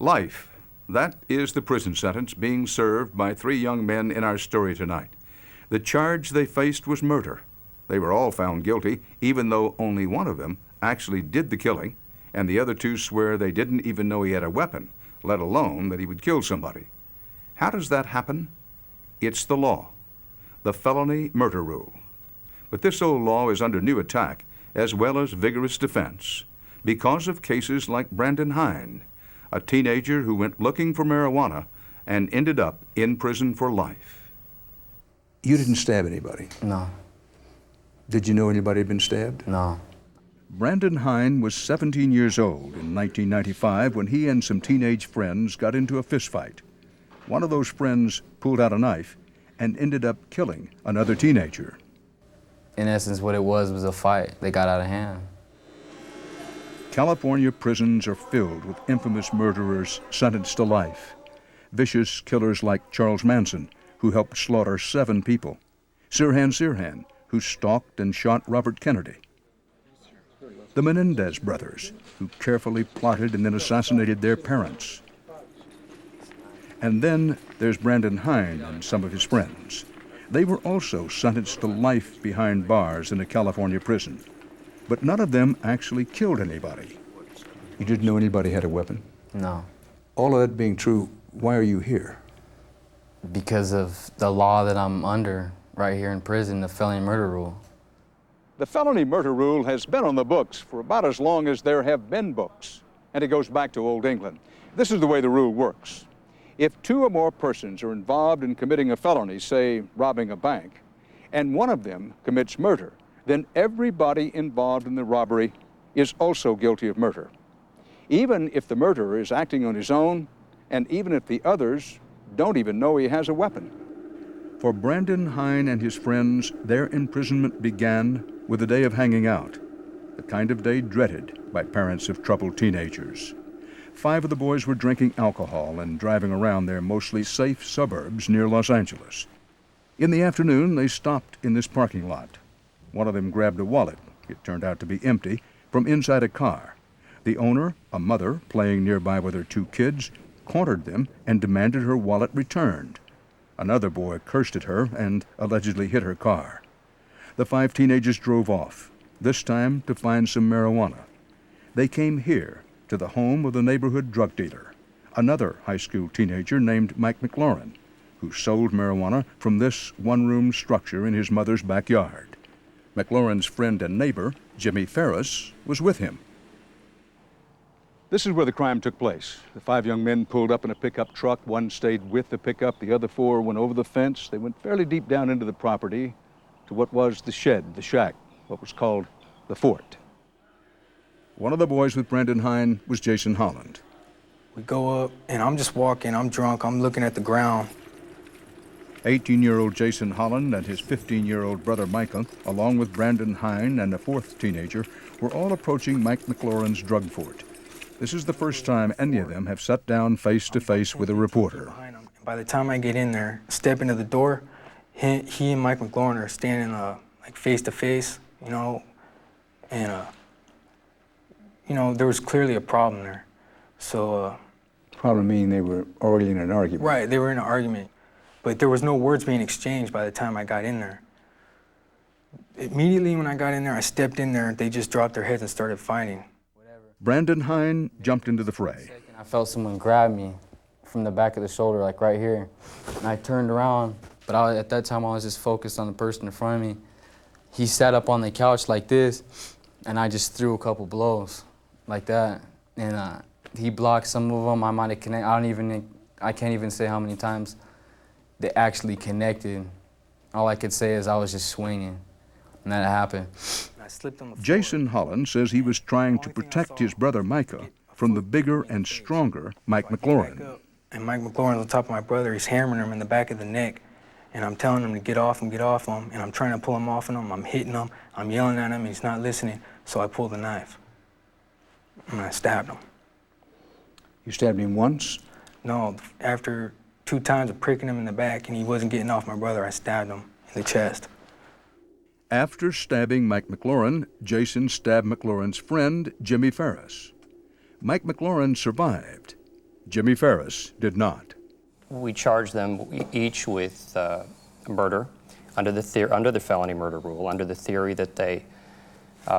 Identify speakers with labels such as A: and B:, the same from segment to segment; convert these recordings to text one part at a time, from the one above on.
A: Life. That is the prison sentence being served by three young men in our story tonight. The charge they faced was murder. They were all found guilty, even though only one of them actually did the killing, and the other two swear they didn't even know he had a weapon, let alone that he would kill somebody. How does that happen? It's the law, the felony murder rule. But this old law is under new attack, as well as vigorous defense, because of cases like Brandon Hein, a teenager who went looking for marijuana and ended up in prison for life.
B: You didn't stab anybody?
C: No.
B: Did you know anybody had been stabbed?
C: No.
A: Brandon Hein was 17 years old in 1995 when he and some teenage friends got into a fistfight. One of those friends pulled out a knife and ended up killing another teenager.
C: In essence, what it was a fight. They got out of hand.
A: California prisons are filled with infamous murderers sentenced to life. Vicious killers like Charles Manson, who helped slaughter 7 people. Sirhan, who stalked and shot Robert Kennedy. The Menendez brothers, who carefully plotted and then assassinated their parents. And then there's Brandon Hein and some of his friends. They were also sentenced to life behind bars in a California prison. But none of them actually killed anybody.
B: You didn't know anybody had a weapon?
C: No.
B: All of that being true, why are you here?
C: Because of the law that I'm under right here in prison, the felony murder rule.
A: The felony murder rule has been on the books for about as long as there have been books, and it goes back to Old England. This is the way the rule works. If 2 or more persons are involved in committing a felony, say robbing a bank, and one of them commits murder, then everybody involved in the robbery is also guilty of murder. Even if the murderer is acting on his own, and even if the others don't even know he has a weapon. For Brandon Hein and his friends, their imprisonment began with a day of hanging out, the kind of day dreaded by parents of troubled teenagers. 5 of the boys were drinking alcohol and driving around their mostly safe suburbs near Los Angeles. In the afternoon, they stopped in this parking lot. One of them grabbed a wallet, it turned out to be empty, from inside a car. The owner, a mother playing nearby with her 2 kids, cornered them and demanded her wallet returned. Another boy cursed at her and allegedly hit her car. The 5 teenagers drove off, this time to find some marijuana. They came here, to the home of the neighborhood drug dealer, another high school teenager named Mike McLaurin, who sold marijuana from this one-room structure in his mother's backyard. McLaurin's friend and neighbor, Jimmy Ferris, was with him. This is where the crime took place. The 5 young men pulled up in a pickup truck. One stayed with the pickup. The other 4 went over the fence. They went fairly deep down into the property to what was the shed, the shack, what was called the fort. One of the boys with Brandon Hein was Jason Holland.
D: We go up, and I'm just walking. I'm drunk. I'm looking at the ground.
A: 18-year-old Jason Holland and his 15-year-old brother Michael, along with Brandon Hein and a 4th teenager, were all approaching Mike McLaurin's drug fort. This is the first time any of them have sat down face-to-face with a reporter.
D: By the time I get in there, step into the door, he and Mike McLaurin are standing like face-to-face, you know, and there was clearly a problem there. So.
B: Problem meaning they were already in an argument?
D: Right, they were in an argument. But there was no words being exchanged by the time I got in there. Immediately when I got in there, I stepped in there, they just dropped their heads and started fighting.
A: Brandon Hein jumped into the fray.
C: I felt someone grab me from the back of the shoulder, like right here. And I turned around, but at that time I was just focused on the person in front of me. He sat up on the couch like this, and I just threw a couple blows like that. And he blocked some of them. I might have connected. I can't even say how many times they actually connected. All I could say is I was just swinging, and that happened.
A: Jason Holland says he was trying to protect his brother Micah from the bigger and stronger Mike McLaurin.
D: And Mike McLaurin's on top of my brother. He's hammering him in the back of the neck, and I'm telling him to get off him, and I'm trying to pull him off of him. I'm hitting him. I'm yelling at him. He's not listening, so I pulled the knife, and I stabbed him.
B: You stabbed him once?
D: No, after 2 times of pricking him in the back and he wasn't getting off my brother, I stabbed him in the chest.
A: After stabbing Mike McLaurin, Jason stabbed McLaurin's friend, Jimmy Ferris. Mike McLaurin survived. Jimmy Ferris did not.
E: We charged them each with murder under the felony murder rule, under the theory that they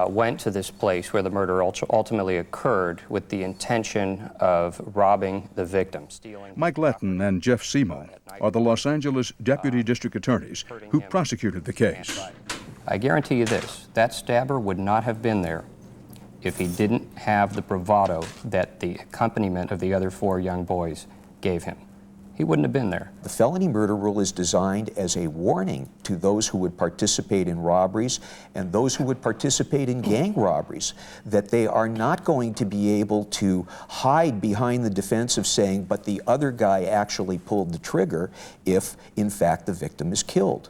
E: went to this place where the murder ultimately occurred with the intention of robbing the victim, stealing.
A: Mike Letton and Jeff Simo are the Los Angeles deputy district attorneys who prosecuted the case.
E: I guarantee you this, that stabber would not have been there if he didn't have the bravado that the accompaniment of the other 4 young boys gave him. He wouldn't have been there.
F: The felony murder rule is designed as a warning to those who would participate in robberies and those who would participate in gang robberies, that they are not going to be able to hide behind the defense of saying, but the other guy actually pulled the trigger if, in fact, the victim is killed.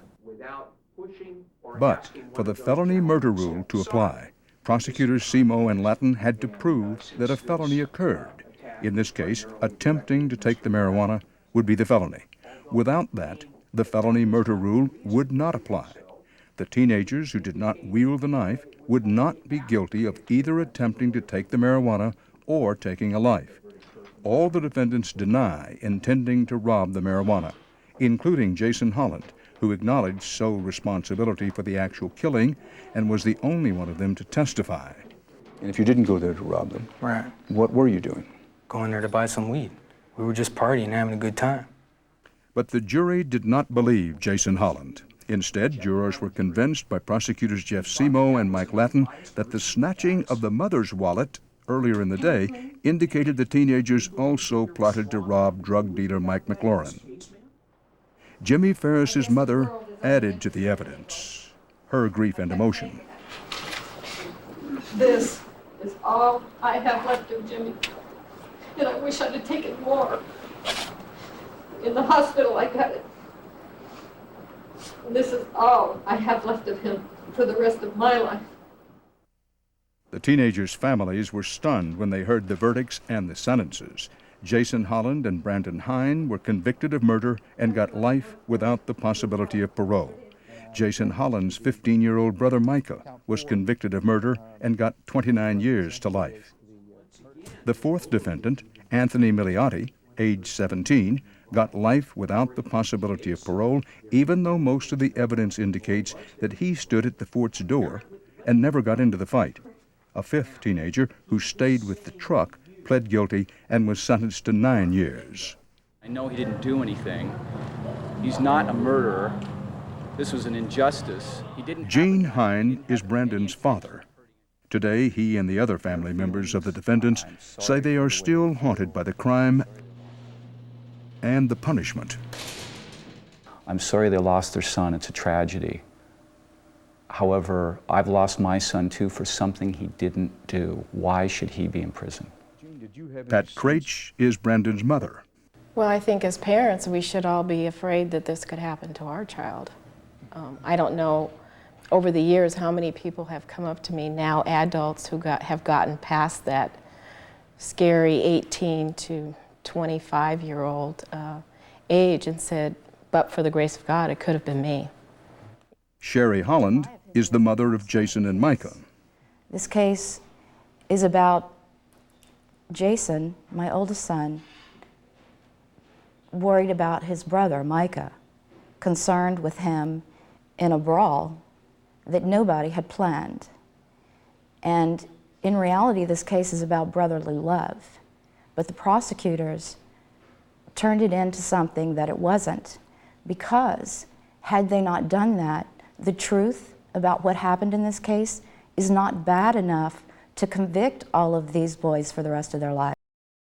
A: But for the felony murder rule to apply, prosecutors Simo and Letton had to prove that a felony occurred. In this case, attempting to take the marijuana would be the felony. Without that, the felony murder rule would not apply. The teenagers who did not wield the knife would not be guilty of either attempting to take the marijuana or taking a life. All the defendants deny intending to rob the marijuana, including Jason Holland, who acknowledged sole responsibility for the actual killing and was the only one of them to testify.
B: And if you didn't go there to rob them,
D: Right.
B: what were you doing?
D: Going there to buy some weed. We were just partying, having a good time.
A: But the jury did not believe Jason Holland. Instead, jurors were convinced by prosecutors Jeff Simo and Mike Letton that the snatching of the mother's wallet earlier in the day indicated the teenagers also plotted to rob drug dealer Mike McLaurin. Jimmy Ferris's mother added to the evidence, her grief and emotion.
G: This is all I have left of Jimmy, and I wish I'd have taken more. In the hospital, I got it. And this is all I have left of him for the rest of my life.
A: The teenagers' families were stunned when they heard the verdicts and the sentences. Jason Holland and Brandon Hein were convicted of murder and got life without the possibility of parole. Jason Holland's 15-year-old brother Micah was convicted of murder and got 29 years to life. The fourth defendant, Anthony Milioti, age 17, got life without the possibility of parole, even though most of the evidence indicates that he stood at the fort's door and never got into the fight. A fifth teenager, who stayed with the truck, pled guilty and was sentenced to 9 years.
H: I know he didn't do anything. He's not a murderer. This was an injustice.
A: Gene Hein is Brandon's father. Today, he and the other family members of the defendants say they are still haunted by the crime and the punishment.
I: I'm sorry they lost their son. It's a tragedy. However, I've lost my son too for something he didn't do. Why should he be in prison?
A: Pat Craich is Brandon's mother.
J: Well, I think as parents, we should all be afraid that this could happen to our child. I don't know over the years how many people have come up to me now, adults who have gotten past that scary 18 to 25-year-old age and said, but for the grace of God, it could have been me.
A: Sherry Holland is the mother of Jason and Micah.
K: This case is about Jason, my oldest son, worried about his brother, Micah, concerned with him in a brawl that nobody had planned. And in reality, this case is about brotherly love. But the prosecutors turned it into something that it wasn't, because had they not done that, the truth about what happened in this case is not bad enough to convict all of these boys for the rest of their lives.